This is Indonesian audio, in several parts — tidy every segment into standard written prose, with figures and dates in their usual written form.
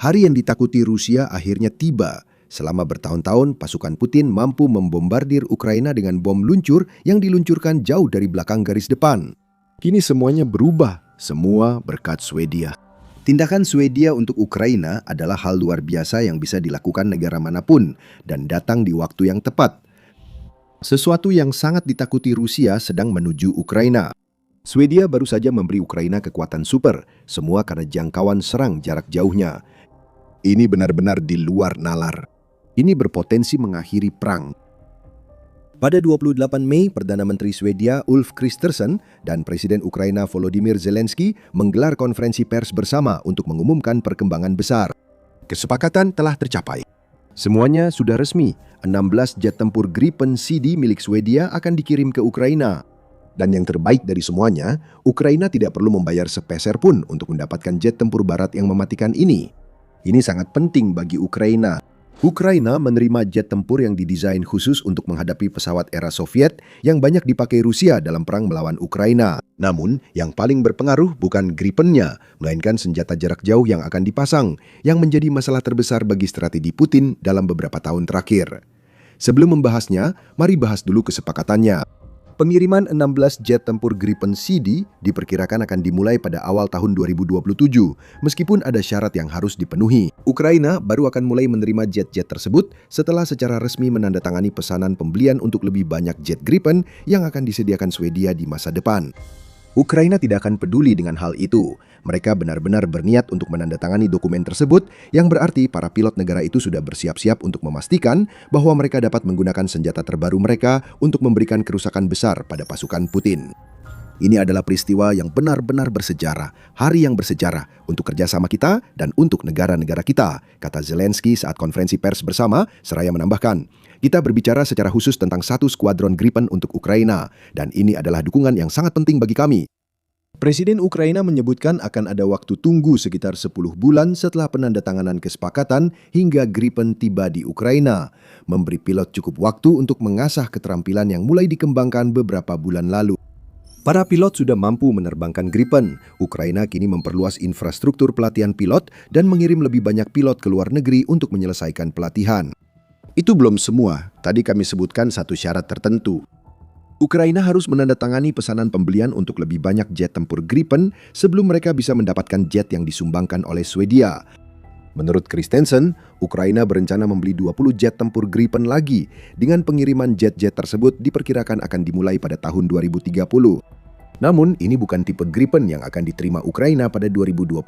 Hari yang ditakuti Rusia akhirnya tiba. Selama bertahun-tahun, pasukan Putin mampu membombardir Ukraina dengan bom luncur yang diluncurkan jauh dari belakang garis depan. Kini semuanya berubah, semua berkat Swedia. Tindakan Swedia untuk Ukraina adalah hal luar biasa yang bisa dilakukan negara manapun dan datang di waktu yang tepat. Sesuatu yang sangat ditakuti Rusia sedang menuju Ukraina. Swedia baru saja memberi Ukraina kekuatan super, semua karena jangkauan serang jarak jauhnya. Ini benar-benar di luar nalar. Ini berpotensi mengakhiri perang. Pada 28 Mei, Perdana Menteri Swedia Ulf Kristersson dan Presiden Ukraina Volodymyr Zelensky menggelar konferensi pers bersama untuk mengumumkan perkembangan besar. Kesepakatan telah tercapai. Semuanya sudah resmi, 16 jet tempur Gripen CD milik Swedia akan dikirim ke Ukraina. Dan yang terbaik dari semuanya, Ukraina tidak perlu membayar sepeser pun untuk mendapatkan jet tempur barat yang mematikan ini. Ini sangat penting bagi Ukraina. Ukraina menerima jet tempur yang didesain khusus untuk menghadapi pesawat era Soviet yang banyak dipakai Rusia dalam perang melawan Ukraina. Namun, yang paling berpengaruh bukan Gripen-nya, melainkan senjata jarak jauh yang akan dipasang, yang menjadi masalah terbesar bagi strategi Putin dalam beberapa tahun terakhir. Sebelum membahasnya, mari bahas dulu kesepakatannya. Pengiriman 16 jet tempur Gripen CD diperkirakan akan dimulai pada awal tahun 2027, meskipun ada syarat yang harus dipenuhi. Ukraina baru akan mulai menerima jet-jet tersebut setelah secara resmi menandatangani pesanan pembelian untuk lebih banyak jet Gripen yang akan disediakan Swedia di masa depan. Ukraina tidak akan peduli dengan hal itu. Mereka benar-benar berniat untuk menandatangani dokumen tersebut, yang berarti para pilot negara itu sudah bersiap-siap untuk memastikan bahwa mereka dapat menggunakan senjata terbaru mereka untuk memberikan kerusakan besar pada pasukan Putin. Ini adalah peristiwa yang benar-benar bersejarah, hari yang bersejarah untuk kerjasama kita dan untuk negara-negara kita, kata Zelensky saat konferensi pers bersama, seraya menambahkan, kita berbicara secara khusus tentang satu skuadron Gripen untuk Ukraina, dan ini adalah dukungan yang sangat penting bagi kami. Presiden Ukraina menyebutkan akan ada waktu tunggu sekitar 10 bulan setelah penandatanganan kesepakatan hingga Gripen tiba di Ukraina, memberi pilot cukup waktu untuk mengasah keterampilan yang mulai dikembangkan beberapa bulan lalu. Para pilot sudah mampu menerbangkan Gripen. Ukraina kini memperluas infrastruktur pelatihan pilot dan mengirim lebih banyak pilot ke luar negeri untuk menyelesaikan pelatihan. Itu belum semua, tadi kami sebutkan satu syarat tertentu. Ukraina harus menandatangani pesanan pembelian untuk lebih banyak jet tempur Gripen sebelum mereka bisa mendapatkan jet yang disumbangkan oleh Swedia. Menurut Kristensen, Ukraina berencana membeli 20 jet tempur Gripen lagi, dengan pengiriman jet-jet tersebut diperkirakan akan dimulai pada tahun 2030. Namun, ini bukan tipe Gripen yang akan diterima Ukraina pada 2027.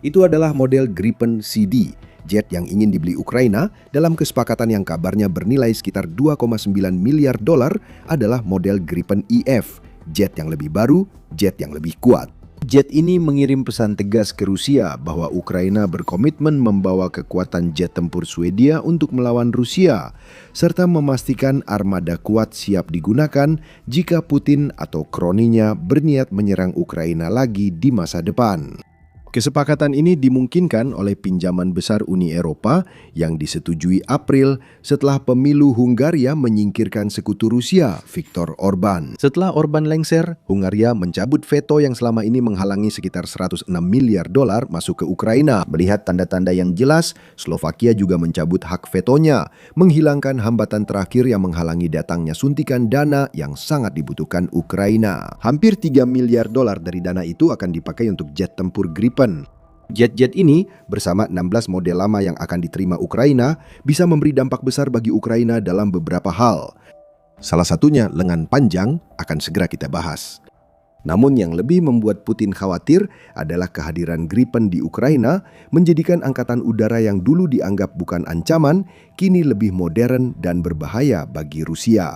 Itu adalah model Gripen CD, jet yang ingin dibeli Ukraina dalam kesepakatan yang kabarnya bernilai sekitar 2,9 miliar dolar adalah model Gripen EF, jet yang lebih baru, jet yang lebih kuat. Jet ini mengirim pesan tegas ke Rusia bahwa Ukraina berkomitmen membawa kekuatan jet tempur Swedia untuk melawan Rusia, serta memastikan armada kuat siap digunakan jika Putin atau kroninya berniat menyerang Ukraina lagi di masa depan. Kesepakatan ini dimungkinkan oleh pinjaman besar Uni Eropa yang disetujui April setelah pemilu Hungaria menyingkirkan sekutu Rusia, Viktor Orban. Setelah Orban lengser, Hungaria mencabut veto yang selama ini menghalangi sekitar 106 miliar dolar masuk ke Ukraina. Melihat tanda-tanda yang jelas, Slovakia juga mencabut hak vetonya, menghilangkan hambatan terakhir yang menghalangi datangnya suntikan dana yang sangat dibutuhkan Ukraina. Hampir 3 miliar dolar dari dana itu akan dipakai untuk jet tempur Gripen. Jet-jet ini bersama 16 model lama yang akan diterima Ukraina bisa memberi dampak besar bagi Ukraina dalam beberapa hal. Salah satunya lengan panjang akan segera kita bahas. Namun yang lebih membuat Putin khawatir adalah kehadiran Gripen di Ukraina menjadikan angkatan udara yang dulu dianggap bukan ancaman kini lebih modern dan berbahaya bagi Rusia.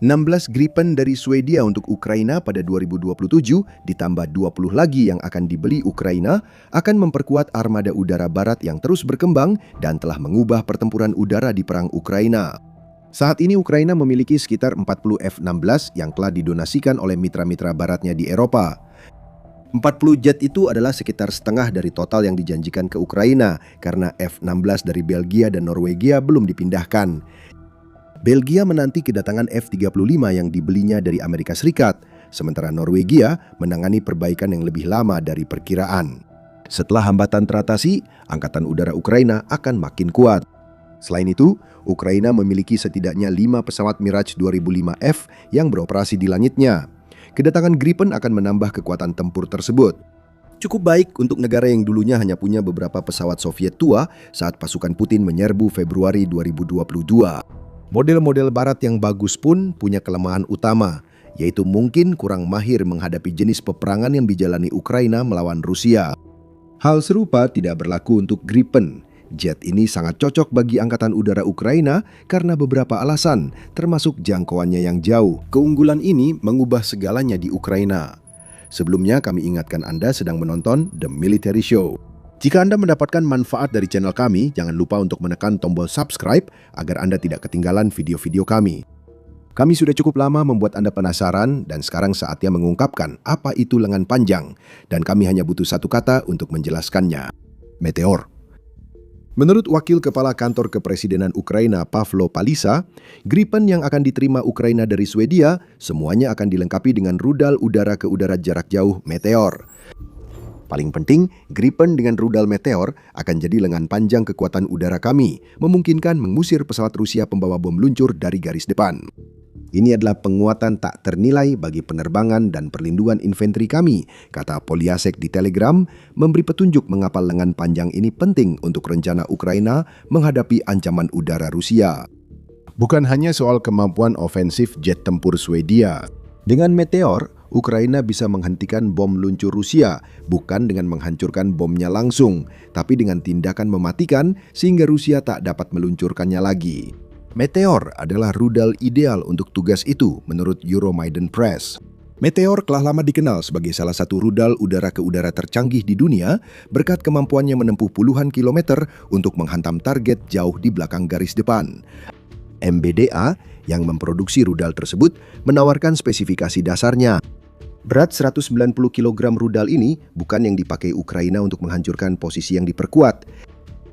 16 Gripen dari Swedia untuk Ukraina pada 2027 ditambah 20 lagi yang akan dibeli Ukraina akan memperkuat armada udara barat yang terus berkembang dan telah mengubah pertempuran udara di perang Ukraina. Saat ini Ukraina memiliki sekitar 40 F-16 yang telah didonasikan oleh mitra-mitra baratnya di Eropa. 40 jet itu adalah sekitar setengah dari total yang dijanjikan ke Ukraina karena F-16 dari Belgia dan Norwegia belum dipindahkan. Belgia menanti kedatangan F-35 yang dibelinya dari Amerika Serikat, sementara Norwegia menangani perbaikan yang lebih lama dari perkiraan. Setelah hambatan teratasi, Angkatan Udara Ukraina akan makin kuat. Selain itu, Ukraina memiliki setidaknya 5 pesawat Mirage 2005F yang beroperasi di langitnya. Kedatangan Gripen akan menambah kekuatan tempur tersebut. Cukup baik untuk negara yang dulunya hanya punya beberapa pesawat Soviet tua saat pasukan Putin menyerbu Februari 2022. Model-model barat yang bagus pun punya kelemahan utama, yaitu mungkin kurang mahir menghadapi jenis peperangan yang dijalani Ukraina melawan Rusia. Hal serupa tidak berlaku untuk Gripen. Jet ini sangat cocok bagi Angkatan Udara Ukraina karena beberapa alasan, termasuk jangkauannya yang jauh. Keunggulan ini mengubah segalanya di Ukraina. Sebelumnya kami ingatkan Anda sedang menonton The Military Show. Jika Anda mendapatkan manfaat dari channel kami, jangan lupa untuk menekan tombol subscribe agar Anda tidak ketinggalan video-video kami. Kami sudah cukup lama membuat Anda penasaran dan sekarang saatnya mengungkapkan apa itu lengan panjang, dan kami hanya butuh satu kata untuk menjelaskannya. Meteor. Menurut Wakil Kepala Kantor Kepresidenan Ukraina Pavlo Palisa, Gripen yang akan diterima Ukraina dari Swedia semuanya akan dilengkapi dengan rudal udara ke udara jarak jauh Meteor. Paling penting, Gripen dengan rudal Meteor akan jadi lengan panjang kekuatan udara kami, memungkinkan mengusir pesawat Rusia pembawa bom luncur dari garis depan. Ini adalah penguatan tak ternilai bagi penerbangan dan perlindungan infanteri kami, kata Polyasek di Telegram, memberi petunjuk mengapa lengan panjang ini penting untuk rencana Ukraina menghadapi ancaman udara Rusia. Bukan hanya soal kemampuan ofensif jet tempur Swedia. Dengan Meteor, Ukraina bisa menghentikan bom luncur Rusia, bukan dengan menghancurkan bomnya langsung, tapi dengan tindakan mematikan sehingga Rusia tak dapat meluncurkannya lagi. Meteor adalah rudal ideal untuk tugas itu menurut Euromaidan Press. Meteor telah lama dikenal sebagai salah satu rudal udara ke udara tercanggih di dunia berkat kemampuannya menempuh puluhan kilometer untuk menghantam target jauh di belakang garis depan. MBDA yang memproduksi rudal tersebut menawarkan spesifikasi dasarnya. Berat 190 kg rudal ini bukan yang dipakai Ukraina untuk menghancurkan posisi yang diperkuat.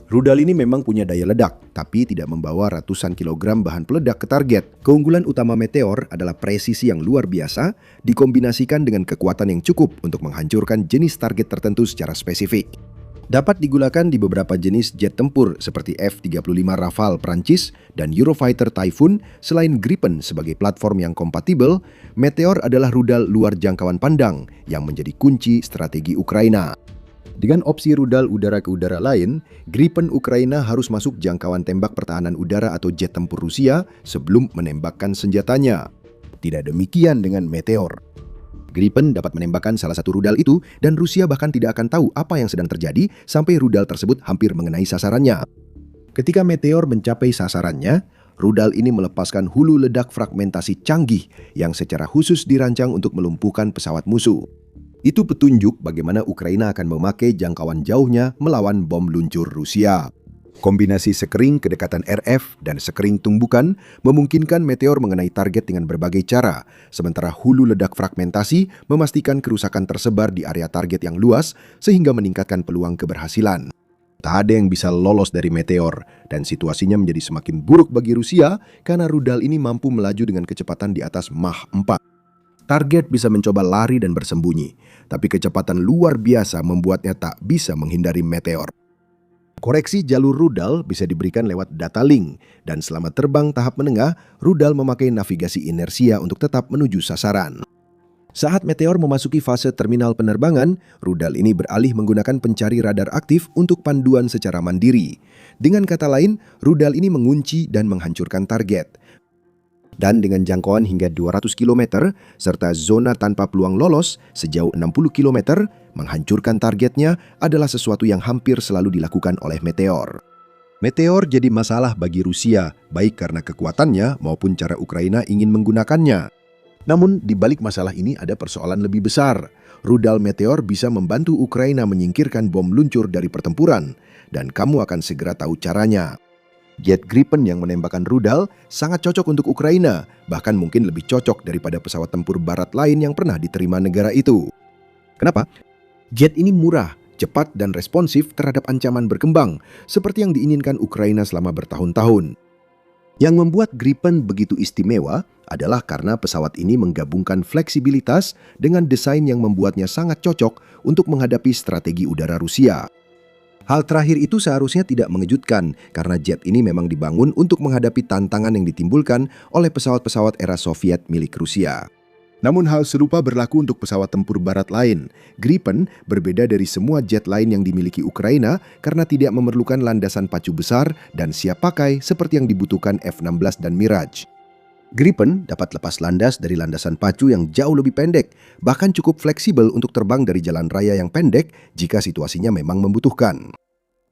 Rudal ini memang punya daya ledak, tapi tidak membawa ratusan kilogram bahan peledak ke target. Keunggulan utama Meteor adalah presisi yang luar biasa, dikombinasikan dengan kekuatan yang cukup untuk menghancurkan jenis target tertentu secara spesifik. Dapat digunakan di beberapa jenis jet tempur seperti F-35 Rafale Prancis dan Eurofighter Typhoon. Selain Gripen sebagai platform yang kompatibel, Meteor adalah rudal luar jangkauan pandang yang menjadi kunci strategi Ukraina. Dengan opsi rudal udara ke udara lain, Gripen Ukraina harus masuk jangkauan tembak pertahanan udara atau jet tempur Rusia sebelum menembakkan senjatanya. Tidak demikian dengan Meteor. Gripen dapat menembakkan salah satu rudal itu dan Rusia bahkan tidak akan tahu apa yang sedang terjadi sampai rudal tersebut hampir mengenai sasarannya. Ketika Meteor mencapai sasarannya, rudal ini melepaskan hulu ledak fragmentasi canggih yang secara khusus dirancang untuk melumpuhkan pesawat musuh. Itu petunjuk bagaimana Ukraina akan memakai jangkauan jauhnya melawan bom luncur Rusia. Kombinasi sekering kedekatan RF dan sekering tumbukan memungkinkan Meteor mengenai target dengan berbagai cara, sementara hulu ledak fragmentasi memastikan kerusakan tersebar di area target yang luas sehingga meningkatkan peluang keberhasilan. Tak ada yang bisa lolos dari Meteor, dan situasinya menjadi semakin buruk bagi Rusia karena rudal ini mampu melaju dengan kecepatan di atas Mach 4. Target bisa mencoba lari dan bersembunyi, tapi kecepatan luar biasa membuatnya tak bisa menghindari Meteor. Koreksi jalur rudal bisa diberikan lewat data link, dan selama terbang tahap menengah, rudal memakai navigasi inersia untuk tetap menuju sasaran. Saat Meteor memasuki fase terminal penerbangan, rudal ini beralih menggunakan pencari radar aktif untuk panduan secara mandiri. Dengan kata lain, rudal ini mengunci dan menghancurkan target. Dan dengan jangkauan hingga 200 km, serta zona tanpa peluang lolos sejauh 60 km, menghancurkan targetnya adalah sesuatu yang hampir selalu dilakukan oleh Meteor. Meteor jadi masalah bagi Rusia, baik karena kekuatannya maupun cara Ukraina ingin menggunakannya. Namun, di balik masalah ini ada persoalan lebih besar. Rudal Meteor bisa membantu Ukraina menyingkirkan bom luncur dari pertempuran, dan kamu akan segera tahu caranya. Jet Gripen yang menembakkan rudal sangat cocok untuk Ukraina, bahkan mungkin lebih cocok daripada pesawat tempur barat lain yang pernah diterima negara itu. Kenapa? Jet ini murah, cepat dan responsif terhadap ancaman berkembang, seperti yang diinginkan Ukraina selama bertahun-tahun. Yang membuat Gripen begitu istimewa adalah karena pesawat ini menggabungkan fleksibilitas dengan desain yang membuatnya sangat cocok untuk menghadapi strategi udara Rusia. Hal terakhir itu seharusnya tidak mengejutkan karena jet ini memang dibangun untuk menghadapi tantangan yang ditimbulkan oleh pesawat-pesawat era Soviet milik Rusia. Namun hal serupa berlaku untuk pesawat tempur barat lain. Gripen berbeda dari semua jet lain yang dimiliki Ukraina karena tidak memerlukan landasan pacu besar dan siap pakai seperti yang dibutuhkan F-16 dan Mirage. Gripen dapat lepas landas dari landasan pacu yang jauh lebih pendek, bahkan cukup fleksibel untuk terbang dari jalan raya yang pendek jika situasinya memang membutuhkan.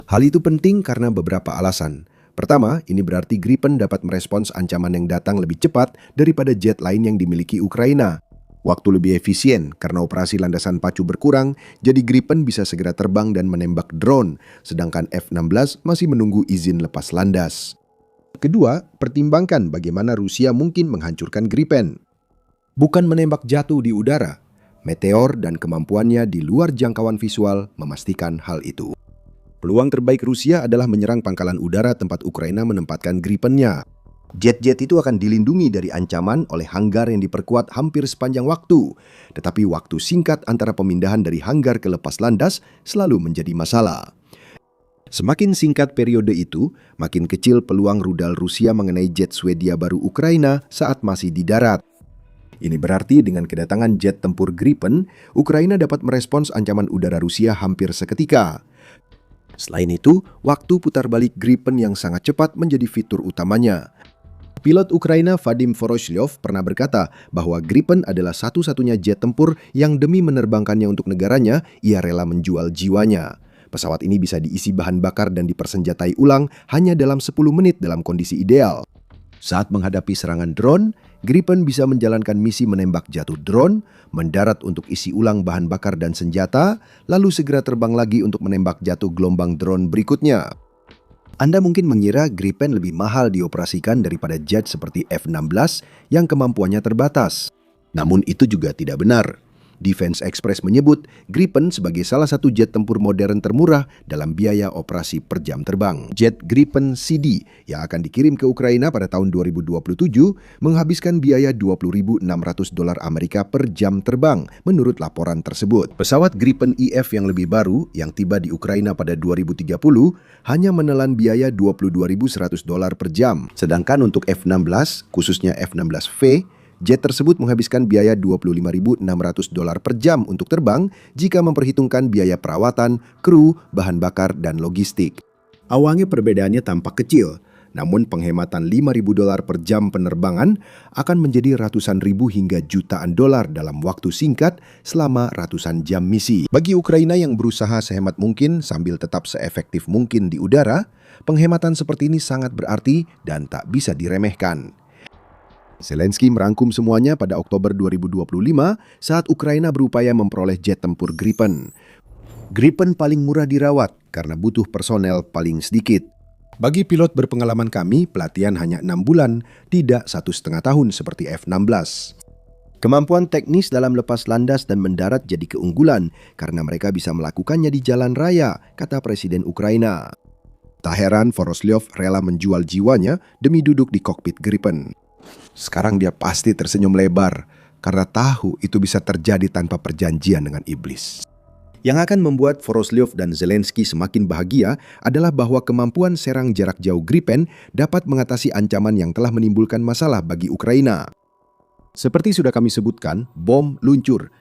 Hal itu penting karena beberapa alasan. Pertama, ini berarti Gripen dapat merespons ancaman yang datang lebih cepat daripada jet lain yang dimiliki Ukraina. Waktu lebih efisien karena operasi landasan pacu berkurang, jadi Gripen bisa segera terbang dan menembak drone, sedangkan F-16 masih menunggu izin lepas landas. Kedua, pertimbangkan bagaimana Rusia mungkin menghancurkan Gripen. Bukan menembak jatuh di udara, meteor dan kemampuannya di luar jangkauan visual memastikan hal itu. Peluang terbaik Rusia adalah menyerang pangkalan udara tempat Ukraina menempatkan Gripen-nya. Jet-jet itu akan dilindungi dari ancaman oleh hanggar yang diperkuat hampir sepanjang waktu. Tetapi waktu singkat antara pemindahan dari hanggar ke lepas landas selalu menjadi masalah. Semakin singkat periode itu, makin kecil peluang rudal Rusia mengenai jet Swedia baru Ukraina saat masih di darat. Ini berarti dengan kedatangan jet tempur Gripen, Ukraina dapat merespons ancaman udara Rusia hampir seketika. Selain itu, waktu putar balik Gripen yang sangat cepat menjadi fitur utamanya. Pilot Ukraina Vadim Voroshilov pernah berkata bahwa Gripen adalah satu-satunya jet tempur yang demi menerbangkannya untuk negaranya, ia rela menjual jiwanya. Pesawat ini bisa diisi bahan bakar dan dipersenjatai ulang hanya dalam 10 menit dalam kondisi ideal. Saat menghadapi serangan drone, Gripen bisa menjalankan misi menembak jatuh drone, mendarat untuk isi ulang bahan bakar dan senjata, lalu segera terbang lagi untuk menembak jatuh gelombang drone berikutnya. Anda mungkin mengira Gripen lebih mahal dioperasikan daripada jet seperti F-16 yang kemampuannya terbatas. Namun itu juga tidak benar. Defense Express menyebut Gripen sebagai salah satu jet tempur modern termurah dalam biaya operasi per jam terbang. Jet Gripen CD yang akan dikirim ke Ukraina pada tahun 2027 menghabiskan biaya $20.600 Amerika per jam terbang menurut laporan tersebut. Pesawat Gripen IF yang lebih baru yang tiba di Ukraina pada 2030 hanya menelan biaya $22.100 per jam. Sedangkan untuk F-16, khususnya F-16V, jet tersebut menghabiskan biaya $25.600 per jam untuk terbang jika memperhitungkan biaya perawatan, kru, bahan bakar, dan logistik. Awalnya perbedaannya tampak kecil, namun penghematan $5.000 per jam penerbangan akan menjadi ratusan ribu hingga jutaan dolar dalam waktu singkat selama ratusan jam misi. Bagi Ukraina yang berusaha sehemat mungkin sambil tetap seefektif mungkin di udara, penghematan seperti ini sangat berarti dan tak bisa diremehkan. Zelensky merangkum semuanya pada Oktober 2025 saat Ukraina berupaya memperoleh jet tempur Gripen. Gripen paling murah dirawat karena butuh personel paling sedikit. Bagi pilot berpengalaman kami, pelatihan hanya 6 bulan, tidak 1,5 tahun seperti F-16. Kemampuan teknis dalam lepas landas dan mendarat jadi keunggulan karena mereka bisa melakukannya di jalan raya, kata Presiden Ukraina. Tak heran Voroshilov rela menjual jiwanya demi duduk di kokpit Gripen. Sekarang dia pasti tersenyum lebar karena tahu itu bisa terjadi tanpa perjanjian dengan iblis. Yang akan membuat Voroshilov dan Zelensky semakin bahagia adalah bahwa kemampuan serang jarak jauh Gripen dapat mengatasi ancaman yang telah menimbulkan masalah bagi Ukraina. Seperti sudah kami sebutkan, bom luncur.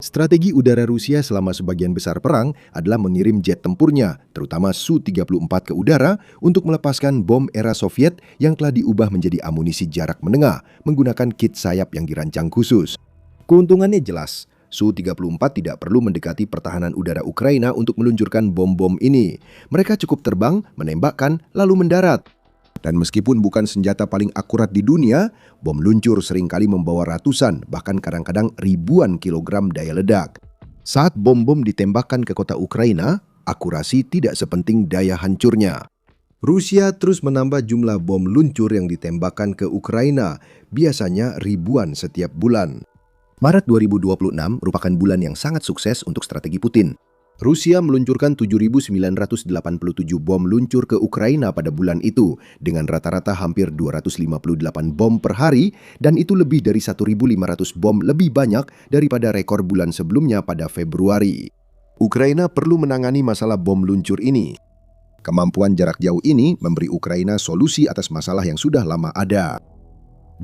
Strategi udara Rusia selama sebagian besar perang adalah mengirim jet tempurnya, terutama Su-34 ke udara, untuk melepaskan bom era Soviet yang telah diubah menjadi amunisi jarak menengah menggunakan kit sayap yang dirancang khusus. Keuntungannya jelas, Su-34 tidak perlu mendekati pertahanan udara Ukraina untuk meluncurkan bom-bom ini. Mereka cukup terbang, menembakkan, lalu mendarat. Dan meskipun bukan senjata paling akurat di dunia, bom luncur seringkali membawa ratusan, bahkan kadang-kadang ribuan kilogram daya ledak. Saat bom-bom ditembakkan ke kota Ukraina, akurasi tidak sepenting daya hancurnya. Rusia terus menambah jumlah bom luncur yang ditembakkan ke Ukraina, biasanya ribuan setiap bulan. Maret 2026 merupakan bulan yang sangat sukses untuk strategi Putin. Rusia meluncurkan 7.987 bom luncur ke Ukraina pada bulan itu, dengan rata-rata hampir 258 bom per hari, dan itu lebih dari 1.500 bom lebih banyak daripada rekor bulan sebelumnya pada Februari. Ukraina perlu menangani masalah bom luncur ini. Kemampuan jarak jauh ini memberi Ukraina solusi atas masalah yang sudah lama ada.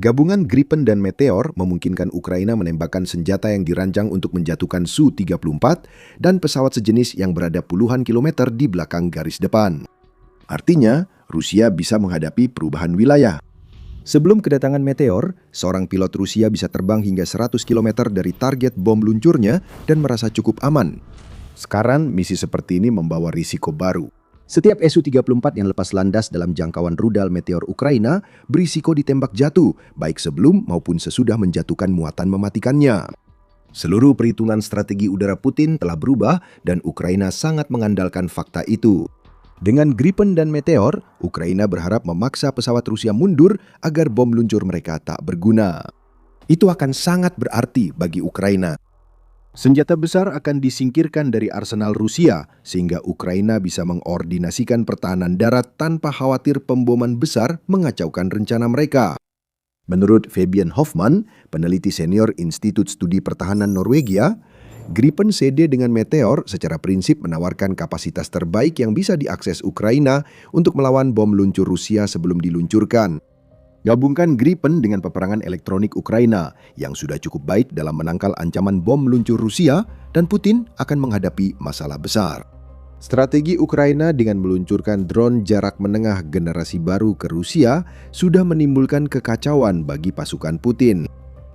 Gabungan Gripen dan Meteor memungkinkan Ukraina menembakkan senjata yang dirancang untuk menjatuhkan Su-34 dan pesawat sejenis yang berada puluhan kilometer di belakang garis depan. Artinya, Rusia bisa menghadapi perubahan wilayah. Sebelum kedatangan Meteor, seorang pilot Rusia bisa terbang hingga 100 km dari target bom luncurnya dan merasa cukup aman. Sekarang, misi seperti ini membawa risiko baru. Setiap Su-34 yang lepas landas dalam jangkauan rudal Meteor Ukraina berisiko ditembak jatuh, baik sebelum maupun sesudah menjatuhkan muatan mematikannya. Seluruh perhitungan strategi udara Putin telah berubah dan Ukraina sangat mengandalkan fakta itu. Dengan Gripen dan Meteor, Ukraina berharap memaksa pesawat Rusia mundur agar bom luncur mereka tak berguna. Itu akan sangat berarti bagi Ukraina. Senjata besar akan disingkirkan dari arsenal Rusia, sehingga Ukraina bisa mengordinasikan pertahanan darat tanpa khawatir pemboman besar mengacaukan rencana mereka. Menurut Fabian Hoffman, peneliti senior Institut Studi Pertahanan Norwegia, Gripen CD dengan Meteor secara prinsip menawarkan kapasitas terbaik yang bisa diakses Ukraina untuk melawan bom luncur Rusia sebelum diluncurkan. Gabungkan Gripen dengan peperangan elektronik Ukraina yang sudah cukup baik dalam menangkal ancaman bom luncur Rusia, dan Putin akan menghadapi masalah besar. Strategi Ukraina dengan meluncurkan drone jarak menengah generasi baru ke Rusia sudah menimbulkan kekacauan bagi pasukan Putin.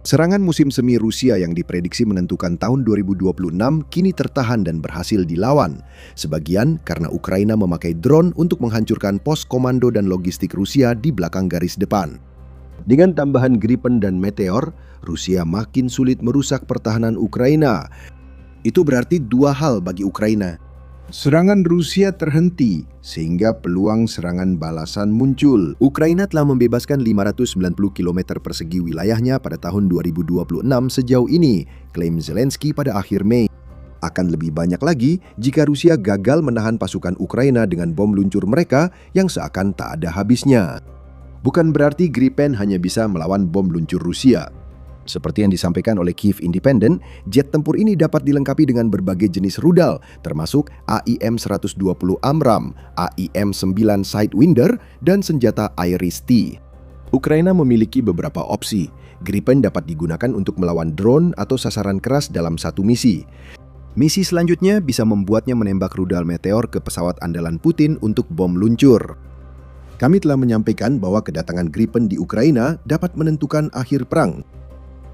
Serangan musim semi Rusia yang diprediksi menentukan tahun 2026 kini tertahan dan berhasil dilawan. Sebagian karena Ukraina memakai drone untuk menghancurkan pos komando dan logistik Rusia di belakang garis depan. Dengan tambahan Gripen dan Meteor, Rusia makin sulit merusak pertahanan Ukraina. Itu berarti dua hal bagi Ukraina. Serangan Rusia terhenti, sehingga peluang serangan balasan muncul. Ukraina telah membebaskan 590 km persegi wilayahnya pada tahun 2026 sejauh ini, klaim Zelensky pada akhir Mei. Akan lebih banyak lagi jika Rusia gagal menahan pasukan Ukraina dengan bom luncur mereka yang seakan tak ada habisnya. Bukan berarti Gripen hanya bisa melawan bom luncur Rusia. Seperti yang disampaikan oleh Kyiv Independent, jet tempur ini dapat dilengkapi dengan berbagai jenis rudal, termasuk AIM-120 AMRAAM, AIM-9 Sidewinder, dan senjata Iris-T. Ukraina memiliki beberapa opsi. Gripen dapat digunakan untuk melawan drone atau sasaran keras dalam satu misi. Misi selanjutnya bisa membuatnya menembak rudal Meteor ke pesawat andalan Putin untuk bom luncur. Kami telah menyampaikan bahwa kedatangan Gripen di Ukraina dapat menentukan akhir perang.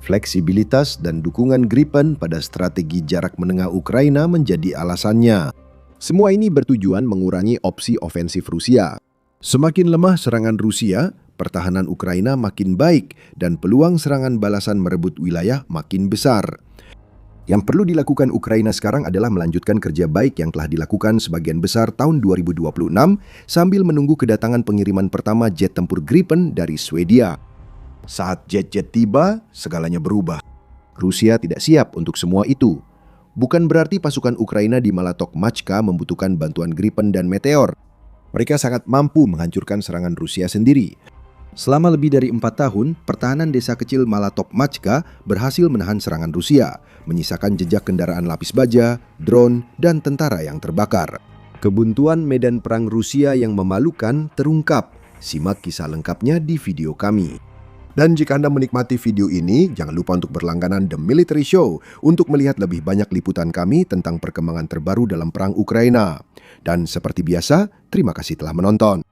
Fleksibilitas dan dukungan Gripen pada strategi jarak menengah Ukraina menjadi alasannya. Semua ini bertujuan mengurangi opsi ofensif Rusia. Semakin lemah serangan Rusia, pertahanan Ukraina makin baik dan peluang serangan balasan merebut wilayah makin besar. Yang perlu dilakukan Ukraina sekarang adalah melanjutkan kerja baik yang telah dilakukan sebagian besar tahun 2026 sambil menunggu kedatangan pengiriman pertama jet tempur Gripen dari Swedia. Saat jet-jet tiba, segalanya berubah. Rusia tidak siap untuk semua itu. Bukan berarti pasukan Ukraina di Malatok Machka membutuhkan bantuan Gripen dan Meteor. Mereka sangat mampu menghancurkan serangan Rusia sendiri. Selama lebih dari 4 tahun, pertahanan desa kecil Malatok Machka berhasil menahan serangan Rusia, menyisakan jejak kendaraan lapis baja, drone, dan tentara yang terbakar. Kebuntuan medan perang Rusia yang memalukan terungkap. Simak kisah lengkapnya di video kami. Dan jika Anda menikmati video ini, jangan lupa untuk berlangganan The Military Show untuk melihat lebih banyak liputan kami tentang perkembangan terbaru dalam perang Ukraina. Dan seperti biasa, terima kasih telah menonton.